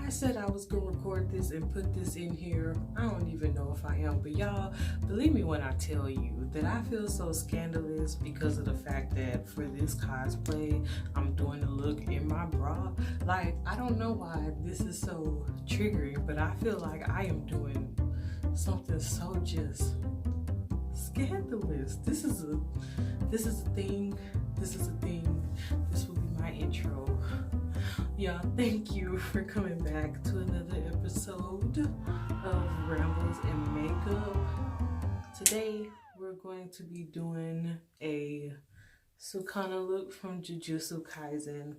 I said I was gonna record this and put this in here. I don't even know if I am, but y'all, believe me when I tell you that I feel so scandalous because of the fact that for this cosplay, I'm doing the look in my bra. Like, I don't know why this is so triggering, but I feel like I am doing something so just scandalous. This is a thing. This is a thing. This will be my intro. Y'all, thank you for coming back to another episode of Rambles and Makeup. Today, we're going to be doing a Sukuna look from Jujutsu Kaisen.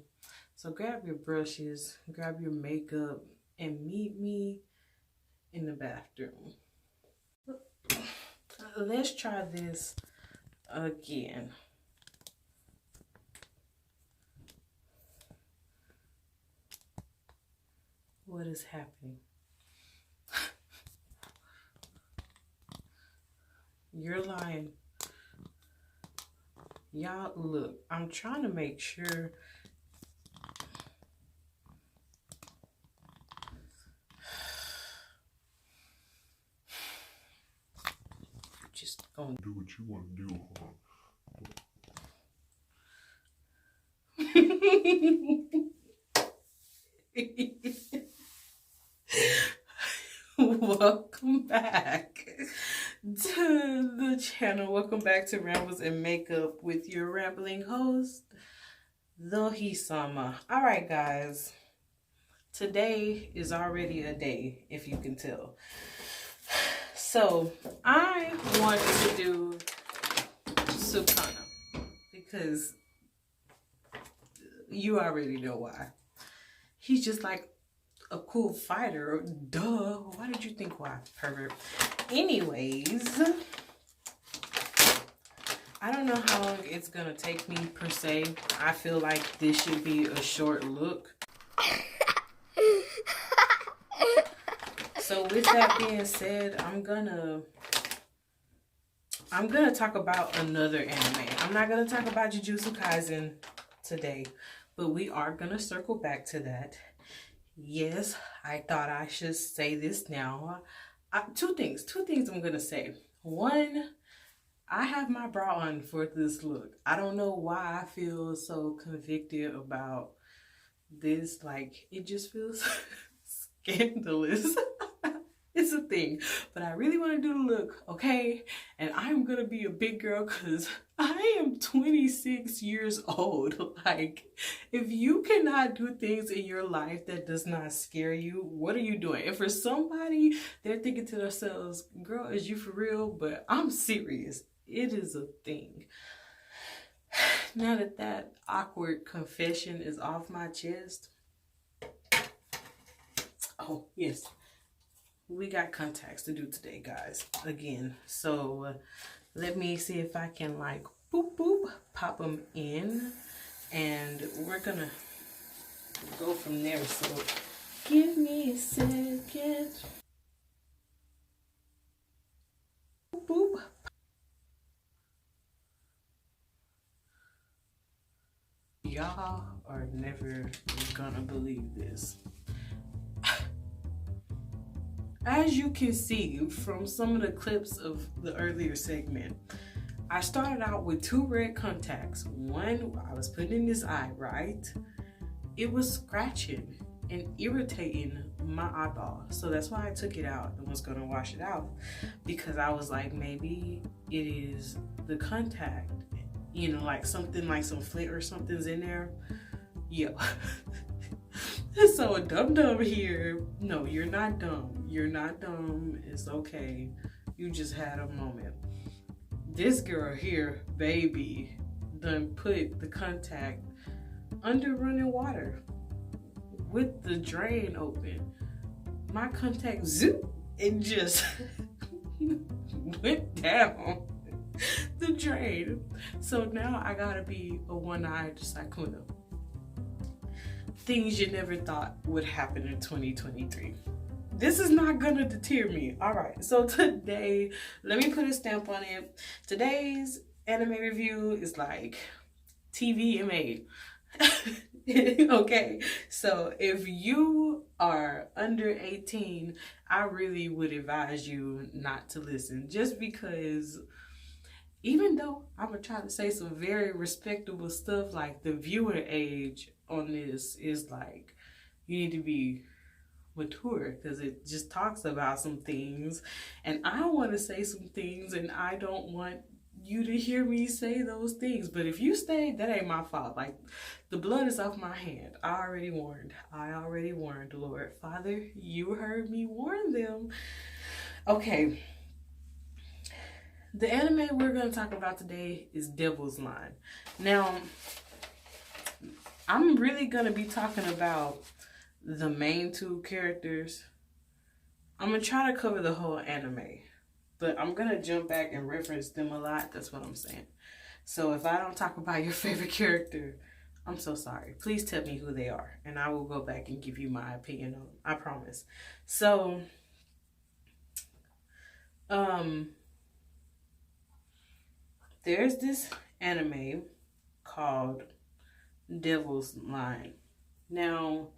So grab your brushes, grab your makeup, and meet me in the bathroom. Let's try this again. What is happening? You're lying. Y'all, look, I'm trying to make sure. Just gonna do what you want to do, huh? Welcome back to the channel. Welcome back to Rambles and Makeup with your rambling host, DohiSama. All right, guys. Today is already a day, if you can tell. So I wanted to do Sukuna because you already know why. He's just like a cool fighter. Duh. Why did you think why, pervert? Anyways, I don't know how long it's gonna take me per se. I feel like this should be a short look. So with that being said, I'm gonna talk about another anime. I'm not gonna talk about Jujutsu Kaisen today, but we are gonna circle back to that. Yes, I thought I should say this now. Two things I'm gonna say. One, I have my bra on for this look. I don't know why I feel so convicted about this. Like, it just feels scandalous. It's a thing, but I really want to do the look, okay? And I'm gonna be a big girl because I am 26 years old. Like, if you cannot do things in your life that does not scare you, what are you doing? And for somebody, they're thinking to themselves, girl, is you for real? But I'm serious. It is a thing. Now that that awkward confession is off my chest. Oh, yes. We got contacts to do today, guys. Again, so let me see if I can like boop boop pop them in, and we're gonna go from there. So give me a second. Boop boop. Y'all are never gonna believe this. As you can see from some of the clips of the earlier segment, I started out with 2 red contacts. One, I was putting in this eye, right? It was scratching and irritating my eyeball. So that's why I took it out and was gonna wash it out, because I was like, maybe it is the contact, you know, like something like some flint or something's in there. Yo. So a dum-dum here. No, you're not dumb. You're not dumb. It's okay. You just had a moment. This girl here, baby, done put the contact under running water with the drain open. My contact zoop and just went down the drain. So now I gotta be a one-eyed Sukuna. Things you never thought would happen in 2023. This is not gonna deter me. All right, so today, let me put a stamp on it. Today's anime review is like TVMA. Okay, so if you are under 18, I really would advise you not to listen, just because even though I'm gonna try to say some very respectable stuff, like the viewer age on this is like you need to be mature, because it just talks about some things, and I want to say some things, and I don't want you to hear me say those things. But if you stay, that ain't my fault. Like, the blood is off my hand. I already warned, Lord. Father, you heard me warn them. Okay, the anime we're going to talk about today is Devil's Line. Now, I'm really going to be talking about the main two characters. I'm going to try to cover the whole anime, but I'm going to jump back and reference them a lot. That's what I'm saying. So if I don't talk about your favorite character, I'm so sorry. Please tell me who they are, and I will go back and give you my opinion on them. I promise. So, there's this anime called Devil's Line. Now,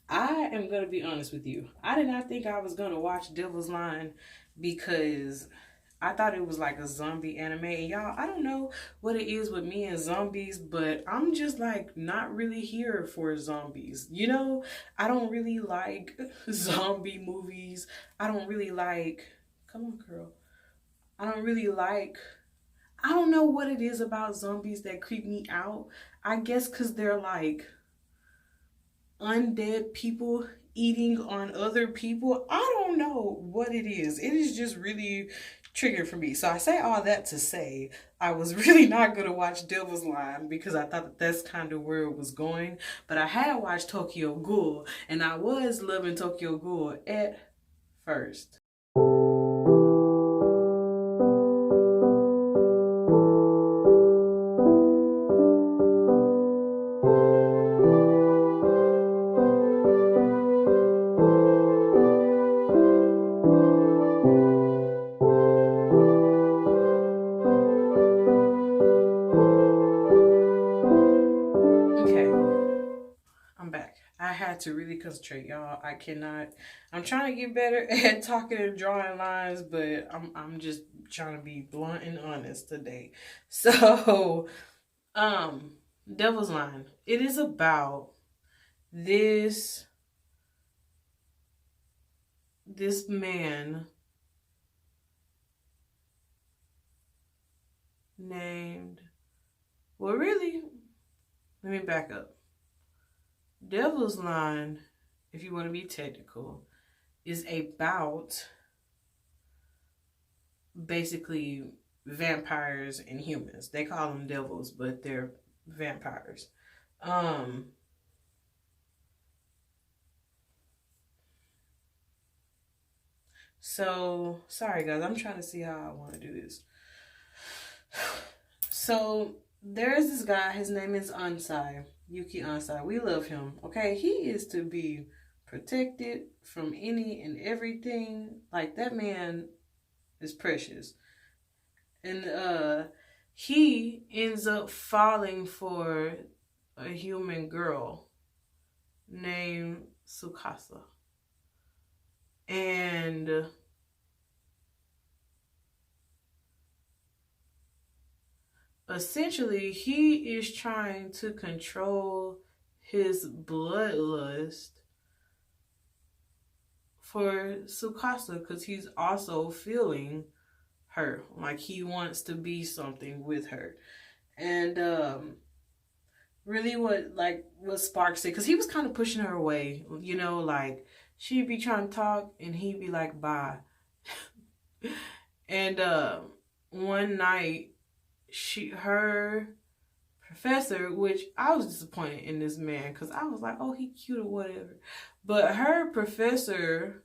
I am going to be honest with you. I did not think I was going to watch Devil's Line because I thought it was like a zombie anime. And y'all, I don't know what it is with me and zombies, but I'm just like not really here for zombies. You know, I don't really like zombie movies. I don't really like, come on, girl. I don't know what it is about zombies that creep me out. I guess because they're like undead people eating on other people. I don't know what it is. It is just really triggered for me. So I say all that to say I was really not going to watch Devil's Line because I thought that that's kind of where it was going. But I had watched Tokyo Ghoul, and I was loving Tokyo Ghoul at first. To really concentrate, y'all. I cannot. I'm trying to get better at talking and drawing lines, but I'm just trying to be blunt and honest today. So, Devil's Line. It is about this man named. Well, really, let me back up. Devil's Line, if you want to be technical, is about basically vampires and humans. They call them devils, but they're vampires. So, sorry guys, I'm trying to see how I want to do this. So, there's this guy, his name is Ansai. Yuki Ansai. We love him. Okay, he is to be protected from any and everything. Like, that man is precious. And he ends up falling for a human girl named Sukasa. And essentially, he is trying to control his bloodlust for Sukasa because he's also feeling her. Like, he wants to be something with her. And really what Spark said, because he was kind of pushing her away, you know, like she'd be trying to talk and he'd be like, bye. And one night, her professor, which I was disappointed in this man because I was like, oh, he cute or whatever. But her professor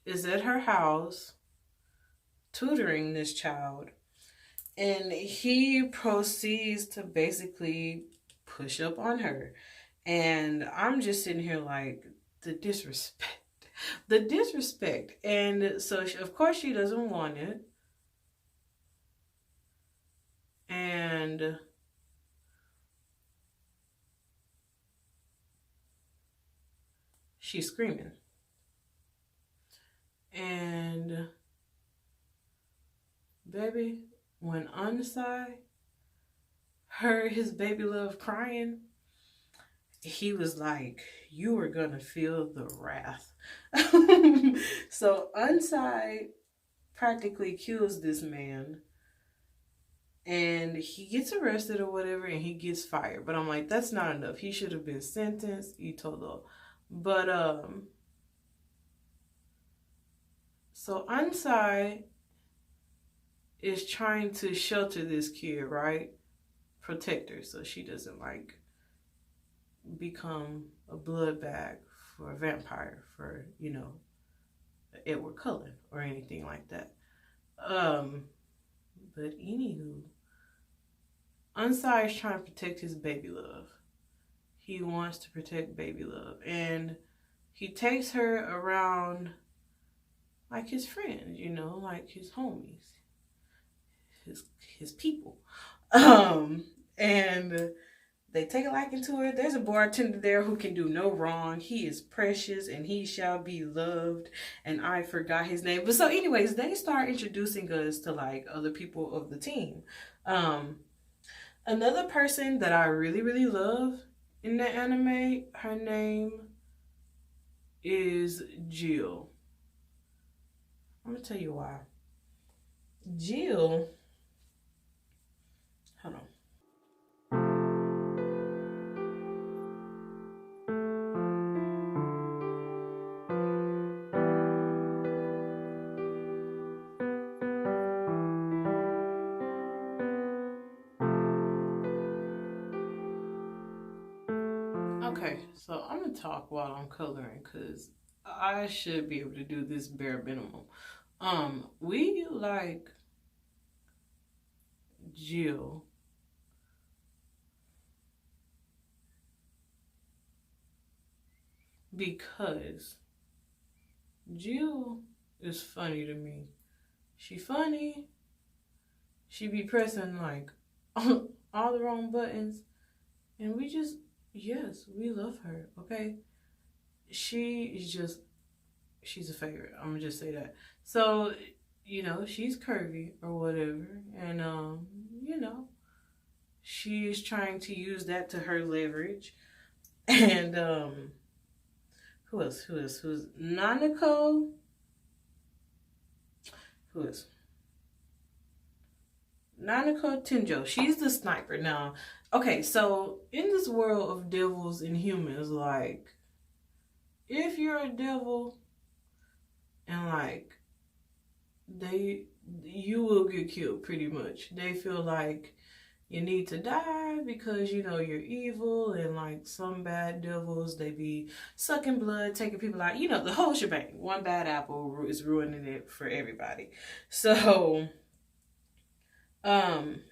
is at her house tutoring this child, and he proceeds to basically push up on her. And I'm just sitting here like, the disrespect. And so of course she doesn't want it. And she's screaming. And baby, when Unsai heard his baby love crying, he was like, you are gonna feel the wrath. So Unsai practically kills this man, and he gets arrested or whatever, and he gets fired. But I'm like, that's not enough. He should have been sentenced. Itolo. But so Unsai is trying to shelter this kid, right? Protect her so she doesn't like become a blood bag for a vampire, for, you know, Edward Cullen or anything like that. But anywho, Unsai is trying to protect his baby love. He wants to protect baby love, and he takes her around like his friends, you know, like his homies, his people. And they take a liking to her. There's a bartender there who can do no wrong. He is precious and he shall be loved. And I forgot his name. But so anyways, they start introducing us to like other people of the team. Another person that I really, really love in the anime, her name is Jill. I'm going to tell you why. Jill, hold on. Okay, so I'm gonna talk while I'm coloring because I should be able to do this bare minimum. We like Jill because Jill is funny to me. She funny. She be pressing like all the wrong buttons, and we just, yes, we love her. Okay, she is just, she's a favorite. I'm gonna just say that. So, you know, she's curvy or whatever, and you know, she is trying to use that to her leverage. And who else? Who's Nanako? Who is Nanako Tenjo? She's the sniper. Now, okay, so in this world of devils and humans, like, if you're a devil and like you will get killed pretty much. They feel like you need to die because, you know, you're evil, and like some bad devils, they be sucking blood, taking people out, you know, the whole shebang. One bad apple is ruining it for everybody. So Ansai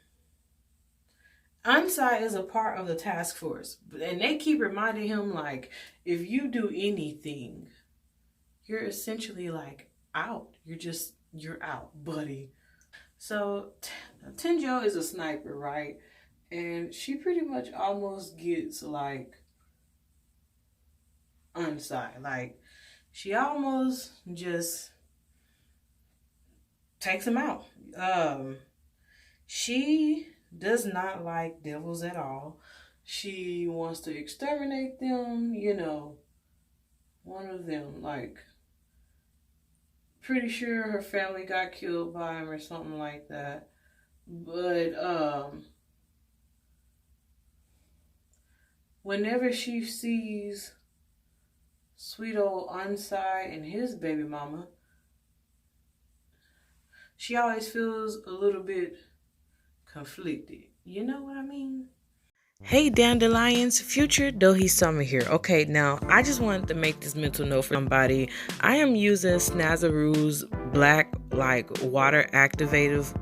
is a part of the task force, and they keep reminding him like, if you do anything, you're essentially like out. You're out, buddy. So Tenjo is a sniper, right? And she pretty much almost gets like Unsai. Like, she almost just takes him out. She does not like devils at all. She wants to exterminate them, you know, one of them, like, pretty sure her family got killed by him or something like that. But whenever she sees sweet old Unsai and his baby mama, she always feels a little bit conflicted. You know what I mean? Hey Dandelions, future DohiSama here. Okay, now I just wanted to make this mental note for somebody. I am using Snazaroo's black like water activative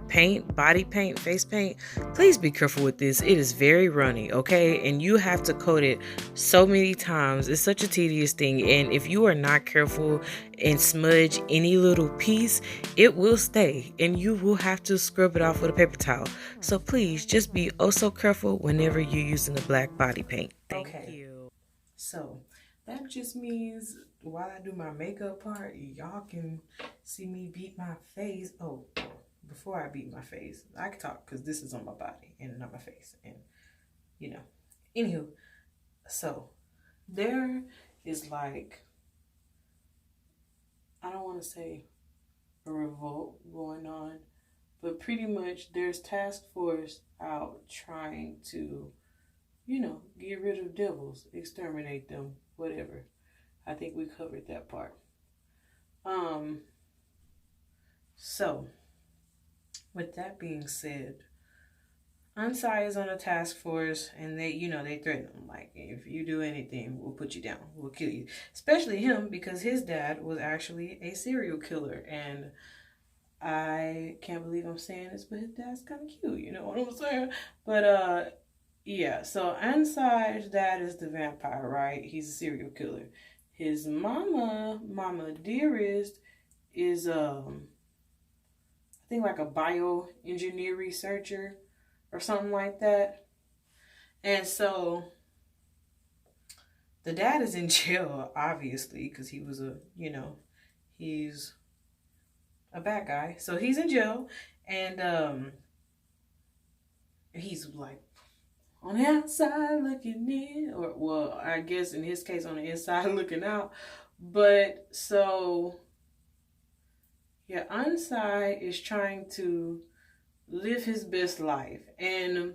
paint, body paint, face paint. Please be careful with this. It is very runny, okay? And you have to coat it so many times. It's such a tedious thing, and if you are not careful and smudge any little piece, it will stay and you will have to scrub it off with a paper towel. So please just be oh so careful whenever you're using the black body paint. Thank you. So that just means while I do my makeup part, y'all can see me beat my face. Oh, before I beat my face, I can talk because this is on my body and not my face. And, you know, anywho, so there is like, I don't want to say a revolt going on, but pretty much there's task force out trying to, you know, get rid of devils, exterminate them, whatever. I think we covered that part. So with that being said, Unsai is on a task force, and they, you know, they threaten him, like, if you do anything, we'll put you down, we'll kill you. Especially him, because his dad was actually a serial killer, and I can't believe I'm saying this, but his dad's kind of cute, you know what I'm saying? But, yeah, so Unsai's dad is the vampire, right? He's a serial killer. His Mama Dearest, is, I think like a bioengineer researcher, or something like that. And so the dad is in jail, obviously, because he was a, you know, he's a bad guy. So he's in jail, and he's like on the outside looking in, or, well, I guess in his case on the inside looking out. But so, yeah, Unsai is trying to live his best life. And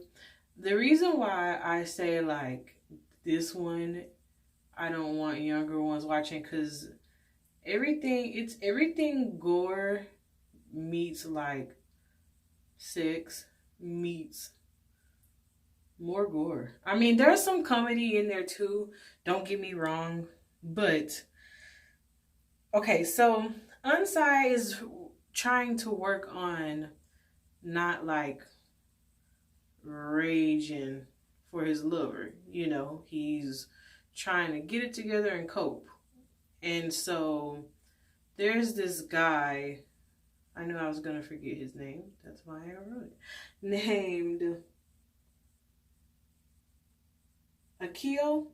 the reason why I say like this one, I don't want younger ones watching, because everything gore meets like sex meets more gore. I mean, there's some comedy in there too, don't get me wrong, but okay, so Unsai is trying to work on not like raging for his lover, you know, he's trying to get it together and cope. And so there's this guy, I knew I was gonna forget his name, that's why I wrote it, named Akio.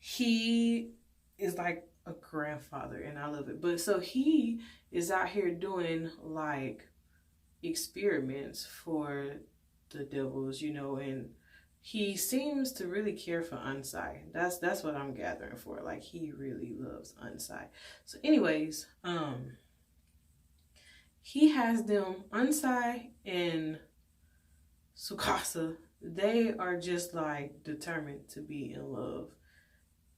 He is like a grandfather, and I love it. But so he is out here doing like experiments for the devils, you know, and he seems to really care for Unsai. That's what I'm gathering for. Like, he really loves Unsai. So anyways, he has them, Unsai and Sukasa, they are just like determined to be in love.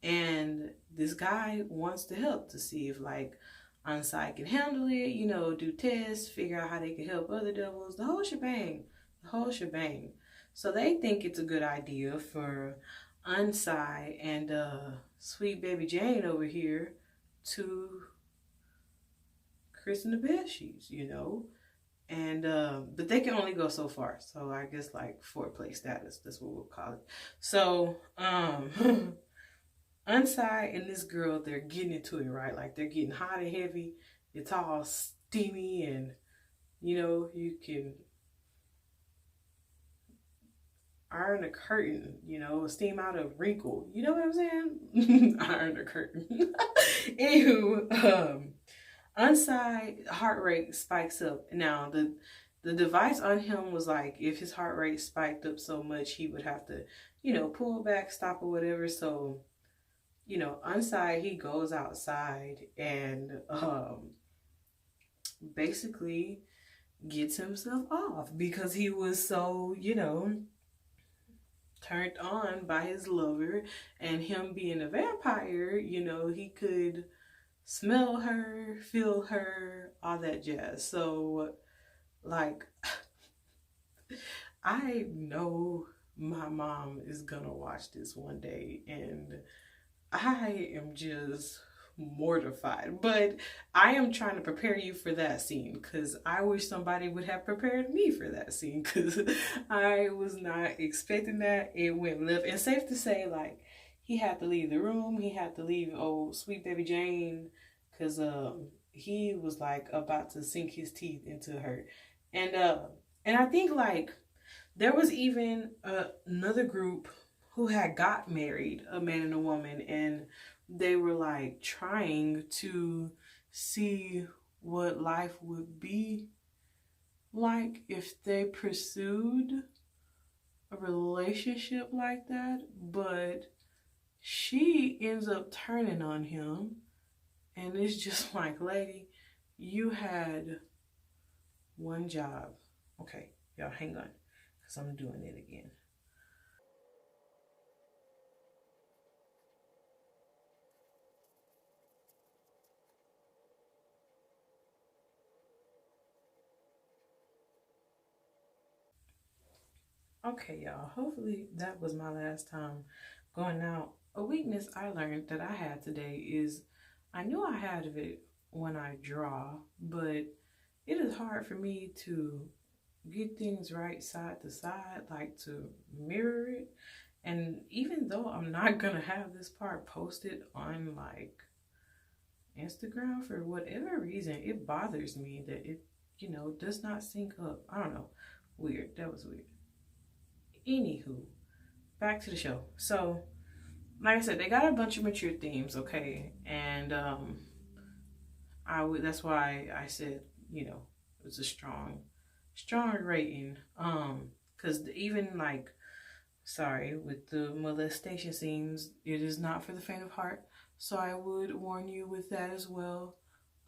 And this guy wants to help to see if like Unsai can handle it, you know, do tests, figure out how they can help other devils, the whole shebang, So they think it's a good idea for Unsai and sweet baby Jane over here to christen the bed sheets, you know. And but they can only go so far. So I guess like foreplay status, that's what we'll call it. So Unsai and this girl, they're getting into it, right? Like, they're getting hot and heavy. It's all steamy, and, you know, you can iron a curtain, you know, steam out a wrinkle. You know what I'm saying? Iron a curtain. Anywho, Unsai heart rate spikes up. Now, the device on him was like, if his heart rate spiked up so much, he would have to, you know, pull back, stop, or whatever. So, you know, Unsai, he goes outside and basically gets himself off because he was so, you know, turned on by his lover. And him being a vampire, you know, he could smell her, feel her, all that jazz. So, like, I know my mom is gonna watch this one day, and I am just mortified, but I am trying to prepare you for that scene, because I wish somebody would have prepared me for that scene, because I was not expecting that. It went left, and safe to say, like, he had to leave the room, he had to leave old sweet baby Jane, because he was like about to sink his teeth into her. And I think like there was even another group who had got married, a man and a woman, and they were like trying to see what life would be like if they pursued a relationship like that, but she ends up turning on him, and it's just like, lady, you had one job. Okay, y'all hang on, because I'm doing it again. Okay, y'all, hopefully that was my last time going out. A weakness I learned that I had today is I knew I had it when I draw, but it is hard for me to get things right side to side, like to mirror it. And even though I'm not gonna have this part posted on like Instagram, for whatever reason, it bothers me that it, does not sync up. I don't know. Weird. That was weird. Anywho, back to the show. So, like I said, they got a bunch of mature themes, okay? And that's why I said, it's a strong rating. Because even like, sorry, with the molestation scenes, it is not for the faint of heart. So I would warn you with that as well.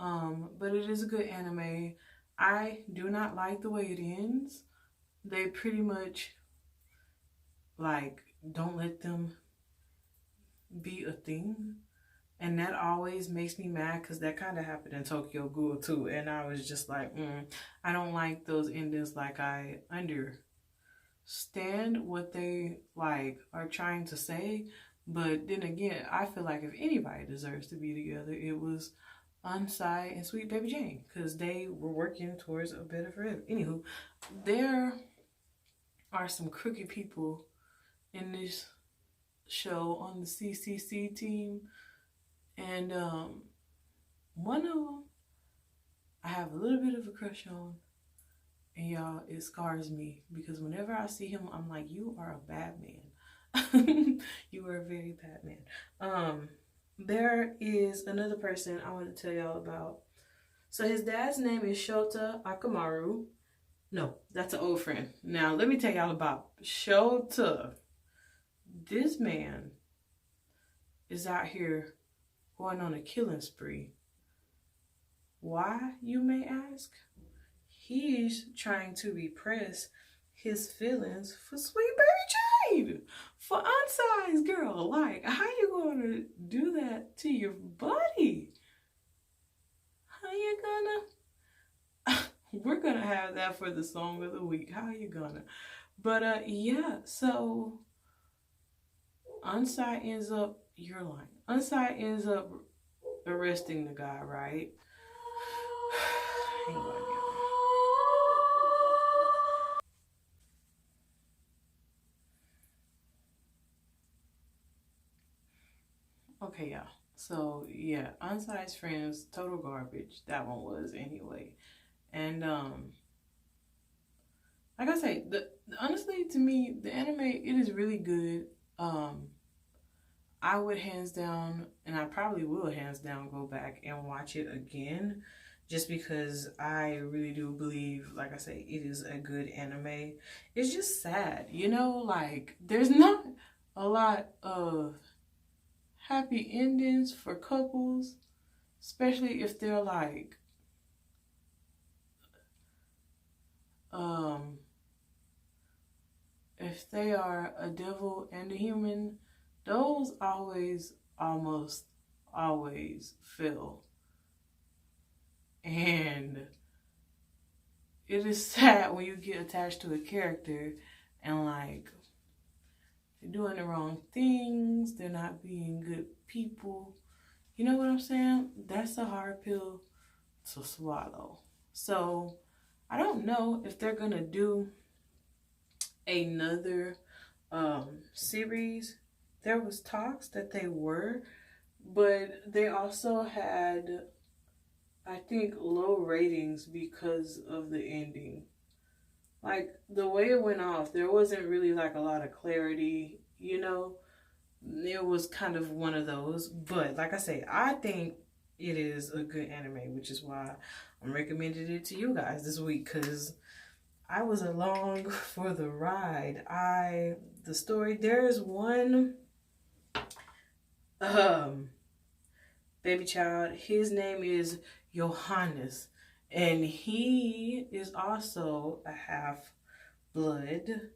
But it is a good anime. I do not like the way it ends. They pretty much like don't let them be a thing. And that always makes me mad, because that kind of happened in Tokyo Ghoul too. And I was just like, I don't like those endings. Like, I understand what they like are trying to say, but then again, I feel like if anybody deserves to be together, it was Unsai and Sweet Baby Jane, because they were working towards a better forever. Anywho, there are some crooked people in this show on the CCC team, and one of them I have a little bit of a crush on, and y'all, it scars me, because whenever I see him, I'm like, you are a bad man. You are a very bad man. There is another person I want to tell y'all about. So his dad's name is Shota Akamaru. No, that's an old friend. Now let me tell y'all about Shota. This man is out here going on a killing spree. Why, you may ask? He's trying to repress his feelings for Sweet Baby Jade, for Unsai's girl. Like, how you gonna do that to your buddy? How you gonna? We're gonna have that for the song of the week. How you gonna? But yeah, so Unsai ends up, you're lying. Unsai ends up arresting the guy, right? Hang on, y'all. Okay, y'all. So yeah, Unsai's friends, total garbage. That one was anyway. And like I say, honestly, to me, the anime, it is really good. I would hands down, and I probably will hands down go back and watch it again, just because I really do believe, like I say, it is a good anime. It's just sad, like there's not a lot of happy endings for couples, especially if they're like if they are a devil and a human. Those almost always fail. And it is sad when you get attached to a character and like they're doing the wrong things, they're not being good people. You know what I'm saying? That's a hard pill to swallow. So I don't know if they're gonna do another series. There was talks that they were, but they also had, I think, low ratings because of the ending. Like, the way it went off, there wasn't really like a lot of clarity, it was kind of one of those. But like I say, I think it is a good anime, which is why I'm recommending it to you guys this week, because I was along for the ride. The story, there's one baby child, his name is Johannes, and he is also a half blood,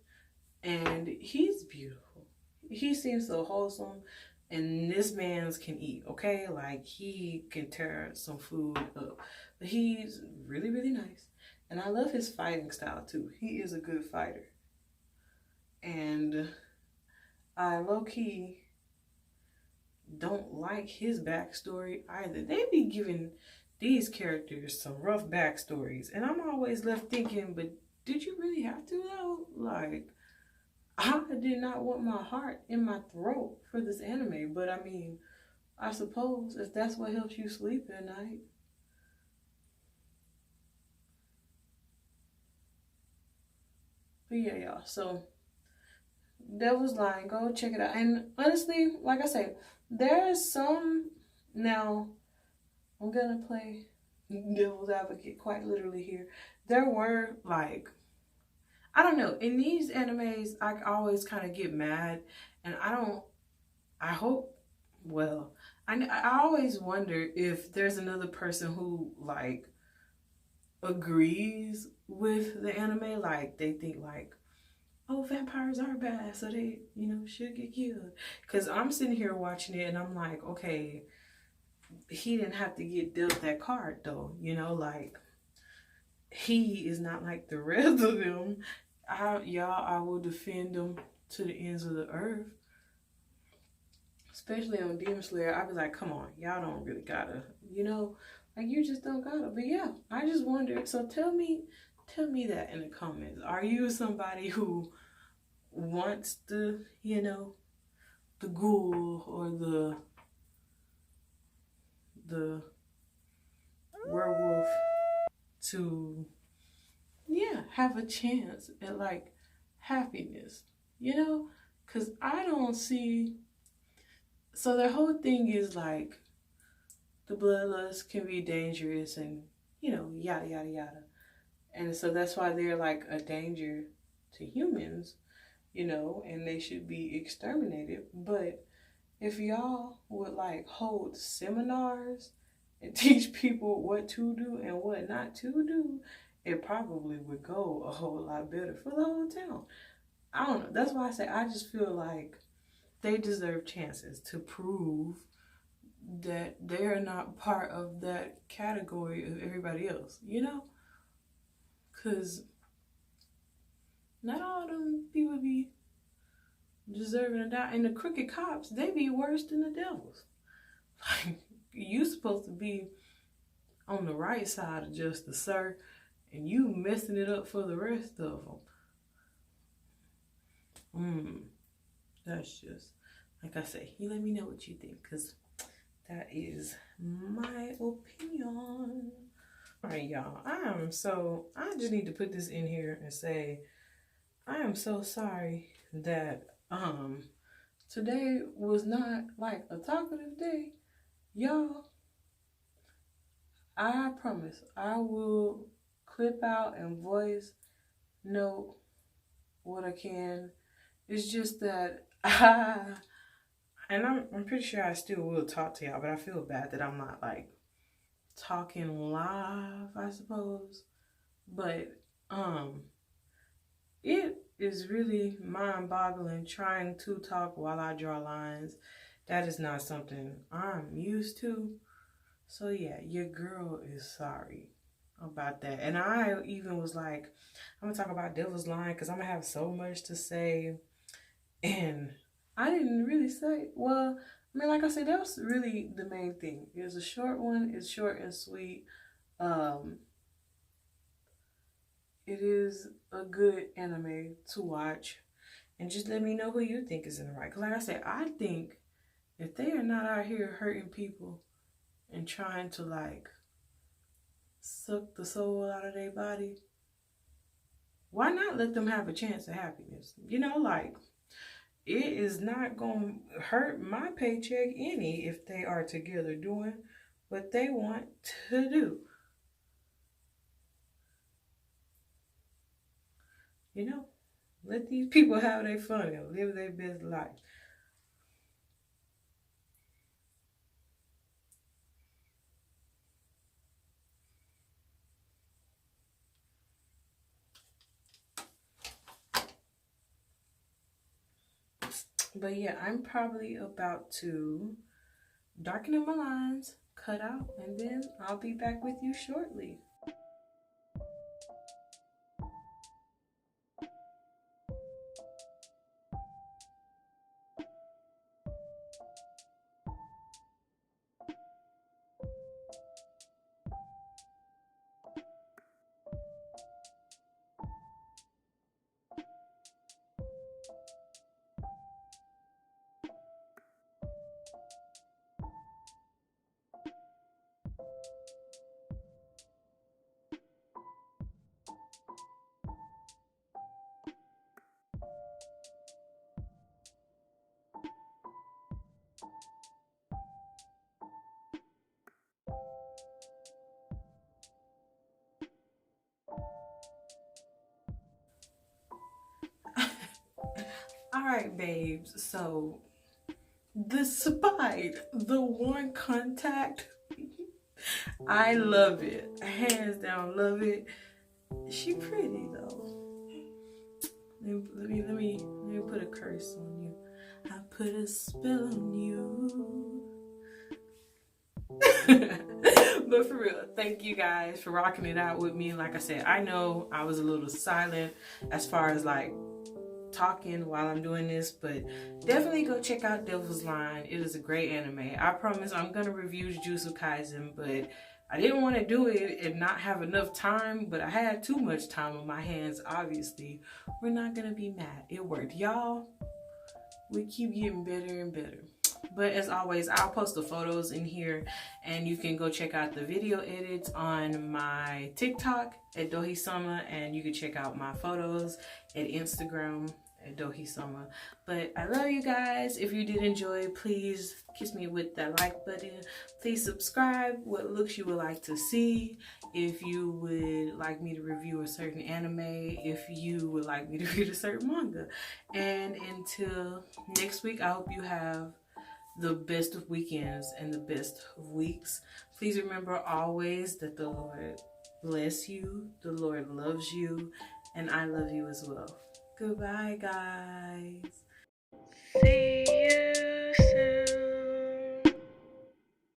and he's beautiful. He seems so wholesome, and this man's can eat, okay? Like, he can tear some food up. But he's really, really nice. And I love his fighting style, too. He is a good fighter. And I low-key don't like his backstory either. They be giving these characters some rough backstories. And I'm always left thinking, but did you really have to, though? Like, I did not want my heart in my throat for this anime, but I mean, I suppose if that's what helps you sleep at night. But yeah, y'all, so Devil's Line, go check it out. And honestly, like I said, there's some, now, I'm gonna play devil's advocate quite literally here. There were, like, I don't know, in these animes, I always kind of get mad, and I hope, well, I always wonder if there's another person who, like, agrees with the anime, like, they think, like, oh, vampires are bad, so they, should get killed. Because I'm sitting here watching it, and I'm like, okay, he didn't have to get dealt that card, though, like, he is not like the rest of them. I will defend them to the ends of the earth. Especially on Demon Slayer, I be like, come on, y'all don't really gotta, like, you just don't gotta. But yeah, I just wondered. So tell me that in the comments. Are you somebody who wants the ghoul or the werewolf to, have a chance at, like, happiness, because I don't see, so their whole thing is, like, the bloodlust can be dangerous and, yada, yada, yada. And so that's why they're, like, a danger to humans, and they should be exterminated. But if y'all would, like, hold seminars and teach people what to do and what not to do, it probably would go a whole lot better for the whole town. I don't know. That's why I say I just feel like they deserve chances to prove that they are not part of that category of everybody else, Because not all of them people be deserving to die. And the crooked cops, they be worse than the devils. Like, you supposed to be on the right side of justice, sir, and you messing it up for the rest of them. That's just, like I say, you let me know what you think, because that is my opinion. All right, y'all, I just need to put this in here and say, I am so sorry that today was not, like, a talkative day. Y'all, I promise I will clip out and voice note what I can. It's just that and I'm pretty sure I still will talk to y'all, but I feel bad that I'm not, like, talking live, I suppose. But it is really mind-boggling trying to talk while I draw lines. That is not something I'm used to. So yeah, your girl is sorry about that. And I even was like, I'm gonna talk about Devil's Line because I'm gonna have so much to say. And I didn't really say, well, I mean, like I said, that was really the main thing. It was a short one. It's short and sweet. It is a good anime to watch. And just let me know who you think is in the right. Because like I said, I think if they are not out here hurting people and trying to, like, suck the soul out of their body, why not let them have a chance at happiness? Like, it is not going to hurt my paycheck any if they are together doing what they want to do. You know, let these people have their fun and live their best life. But yeah, I'm probably about to darken up my lines, cut out, and then I'll be back with you shortly. All right, babes. So, despite the one contact, I love it. Hands down, love it. She pretty though. Let me put a curse on you. I put a spell on you. But for real, thank you guys for rocking it out with me. Like I said, I know I was a little silent as far as like talking while I'm doing this, but definitely go check out Devil's Line. It is a great anime. I promise I'm gonna review Jujutsu Kaisen, but I didn't want to do it and not have enough time, but I had too much time on my hands. Obviously, we're not gonna be mad. It worked, y'all. We keep getting better and better. But as always, I'll post the photos in here, and you can go check out the video edits on my TikTok at DohiSama, and you can check out my photos at Instagram at DohiSama. But I love you guys. If you did enjoy, please kiss me with that like button. Please subscribe what looks you would like to see. If you would like me to review a certain anime, if you would like me to read a certain manga. And until next week, I hope you have the best of weekends and the best of weeks. Please remember always that the Lord bless you, the Lord loves you, and I love you as well. Goodbye, guys.